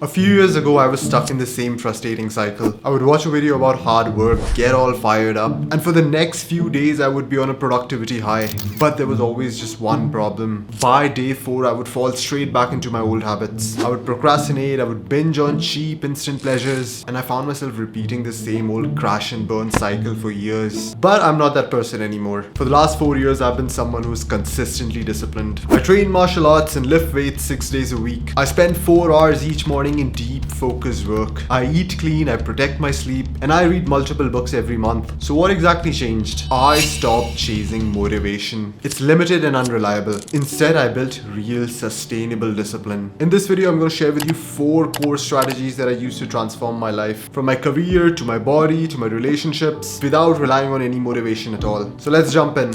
A few years ago, I was stuck in the same frustrating cycle. I would watch a video about hard work, get all fired up, and for the next few days, I would be on a productivity high. But there was always just one problem. By day 4, I would fall straight back into my old habits. I would procrastinate, I would binge on cheap instant pleasures, and I found myself repeating the same old crash and burn cycle for years. But I'm not that person anymore. For the last 4 years, I've been someone who's consistently disciplined. I train martial arts and lift weights 6 days a week. I spend 4 hours each morning in deep focused work. I eat clean, I protect my sleep, and I read multiple books every month. So what exactly changed? I stopped chasing motivation. It's limited and unreliable. Instead, I built real sustainable discipline. In this video, I'm going to share with you 4 core strategies that I use to transform my life, from my career to my body to my relationships, without relying on any motivation at all. So let's jump in.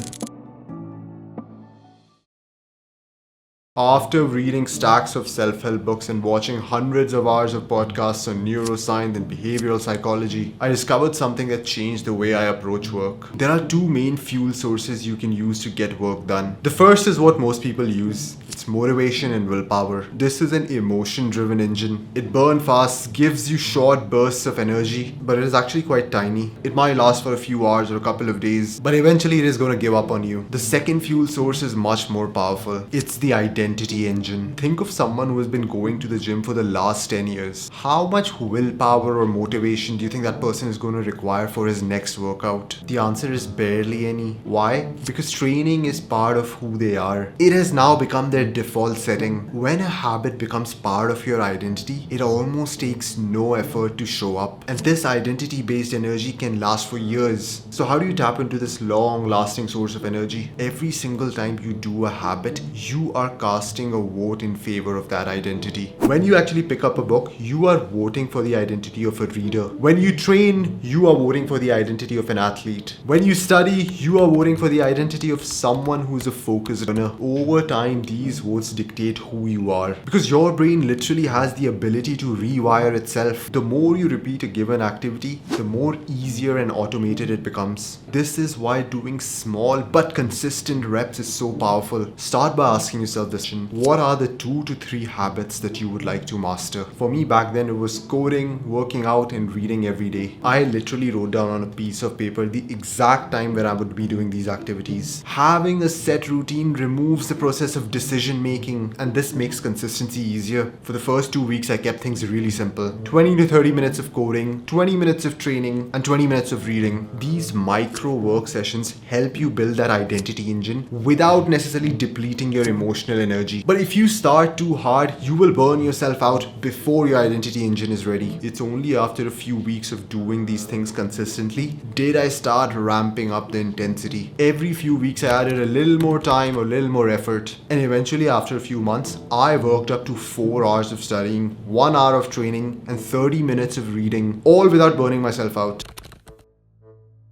After reading stacks of self-help books and watching hundreds of hours of podcasts on neuroscience and behavioral psychology, I discovered something that changed the way I approach work. There are 2 main fuel sources you can use to get work done. The first is what most people use. It's motivation and willpower. This is an emotion-driven engine. It burns fast, gives you short bursts of energy, but it is actually quite tiny. It might last for a few hours or a couple of days, but eventually it is going to give up on you. The second fuel source is much more powerful. It's the identity engine. Think of someone who has been going to the gym for the last 10 years. How much willpower or motivation do you think that person is going to require for his next workout? The answer is barely any. Why? Because training is part of who they are. It has now become their default setting. When a habit becomes part of your identity, it almost takes no effort to show up. And this identity-based energy can last for years. So how do you tap into this long-lasting source of energy? Every single time you do a habit, you are casting a vote in favor of that identity. When you actually pick up a book, you are voting for the identity of a reader. When you train, you are voting for the identity of an athlete. When you study, you are voting for the identity of someone who's a focused learner. Over time, these votes dictate who you are, because your brain literally has the ability to rewire itself. The more you repeat a given activity, the more easier and automated it becomes. This is why doing small but consistent reps is so powerful. Start by asking yourself this question: what are the 2 to 3 habits that you would like to master? For me back then, it was coding, working out, and reading every day. I literally wrote down on a piece of paper the exact time where I would be doing these activities. Having a set routine removes the process of decision making, and this makes consistency easier. For the first 2 weeks, I kept things really simple. 20 to 30 minutes of coding, 20 minutes of training, and 20 minutes of reading. These micro work sessions help you build that identity engine without necessarily depleting your emotional energy. But if you start too hard, you will burn yourself out before your identity engine is ready. It's only after a few weeks of doing these things consistently did I start ramping up the intensity. Every few weeks I added a little more time or a little more effort, and eventually after a few months I worked up to 4 hours of studying, 1 hour of training, and 30 minutes of reading, all without burning myself out.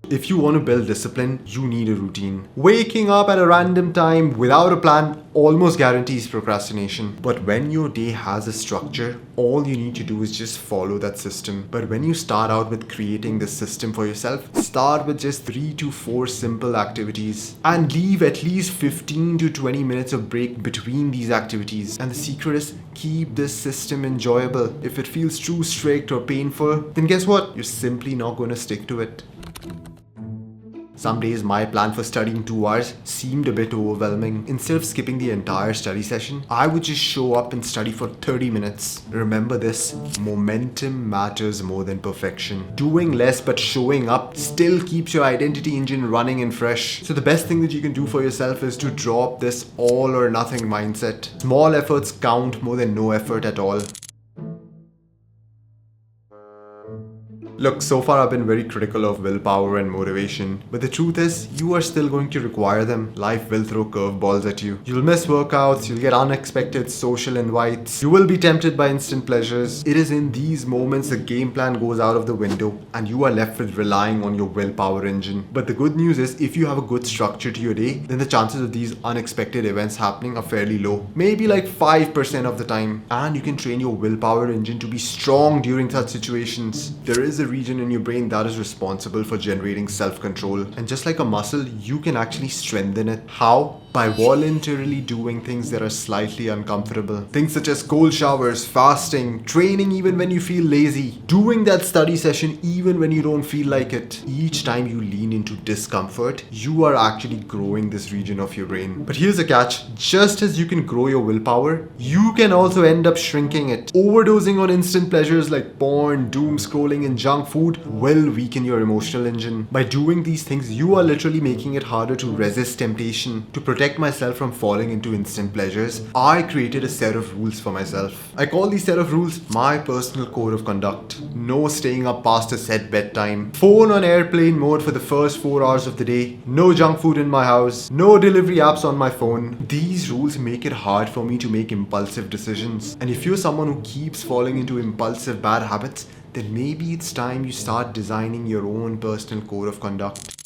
If you want to build discipline, you need a routine. Waking up at a random time without a plan almost guarantees procrastination. But when your day has a structure, all you need to do is just follow that system. But when you start out with creating this system for yourself, start with just 3 to 4 simple activities and leave at least 15 to 20 minutes of break between these activities. And the secret is, keep this system enjoyable. If it feels too strict or painful, then guess what? You're simply not going to stick to it. Some days my plan for studying 2 hours seemed a bit overwhelming. Instead of skipping the entire study session, I would just show up and study for 30 minutes. Remember this: momentum matters more than perfection. Doing less but showing up still keeps your identity engine running and fresh. So the best thing that you can do for yourself is to drop this all or nothing mindset. Small efforts count more than no effort at all. Look, so far I've been very critical of willpower and motivation, but the truth is, you are still going to require them. Life will throw curveballs at you. You'll miss workouts, you'll get unexpected social invites, you will be tempted by instant pleasures. It is in these moments the game plan goes out of the window and you are left with relying on your willpower engine. But the good news is, if you have a good structure to your day, then the chances of these unexpected events happening are fairly low. Maybe like 5% of the time. And you can train your willpower engine to be strong during such situations. There is a region in your brain that is responsible for generating self-control. And just like a muscle, you can actually strengthen it. How? by voluntarily doing things that are slightly uncomfortable. Things such as cold showers, fasting, training even when you feel lazy, doing that study session even when you don't feel like it. Each time you lean into discomfort, you are actually growing this region of your brain. But here's a catch: just as you can grow your willpower, you can also end up shrinking it. Overdosing on instant pleasures like porn, doom scrolling, and junk food will weaken your emotional engine. By doing these things, you are literally making it harder to resist temptation. To protect myself from falling into instant pleasures, I created a set of rules for myself. I call these set of rules my personal code of conduct. No staying up past a set bedtime, phone on airplane mode for the first 4 hours of the day, no junk food in my house, no delivery apps on my phone. These rules make it hard for me to make impulsive decisions. And if you're someone who keeps falling into impulsive bad habits, then maybe it's time you start designing your own personal code of conduct.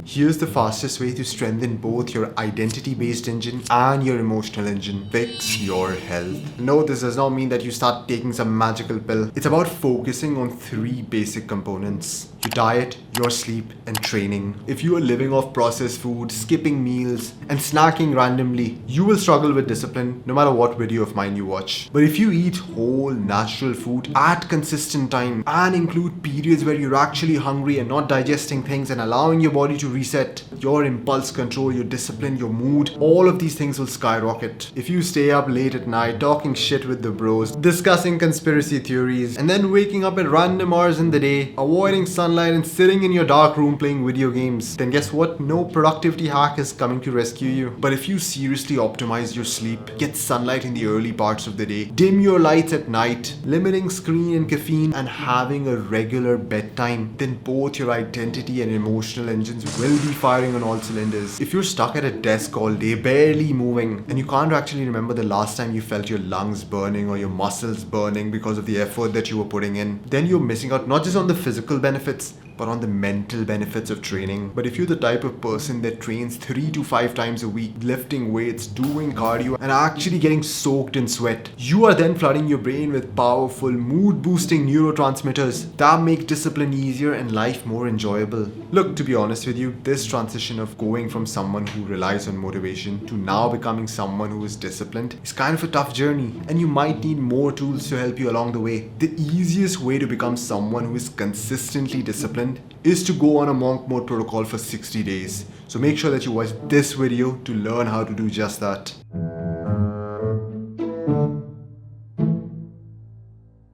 Here's the fastest way to strengthen both your identity-based engine and your emotional engine. Fix your health. No, this does not mean that you start taking some magical pill. It's about focusing on 3 basic components: your diet, your sleep, and training. If you are living off processed food, skipping meals, and snacking randomly, you will struggle with discipline no matter what video of mine you watch. But if you eat whole, natural food at consistent time and include periods where you're actually hungry and not digesting things and allowing your body to reset, your impulse control, your discipline, your mood, all of these things will skyrocket. If you stay up late at night talking shit with the bros, discussing conspiracy theories, and then waking up at random hours in the day, avoiding sunlight and sitting in your dark room playing video games, then guess what? No productivity hack is coming to rescue you. But if you seriously optimize your sleep, get sunlight in the early parts of the day, dim your lights at night, limiting screen and caffeine, and having a regular bedtime, then both your identity and emotional engines will be firing on all cylinders. If you're stuck at a desk all day, barely moving, and you can't actually remember the last time you felt your lungs burning or your muscles burning because of the effort that you were putting in, then you're missing out not just on the physical benefits, but on the mental benefits of training. But if you're the type of person that trains 3 to 5 times a week, lifting weights, doing cardio, and actually getting soaked in sweat, you are then flooding your brain with powerful, mood-boosting neurotransmitters that make discipline easier and life more enjoyable. Look, to be honest with you, this transition of going from someone who relies on motivation to now becoming someone who is disciplined is kind of a tough journey, and you might need more tools to help you along the way. The easiest way to become someone who is consistently disciplined is to go on a monk mode protocol for 60 days. So make sure that you watch this video to learn how to do just that.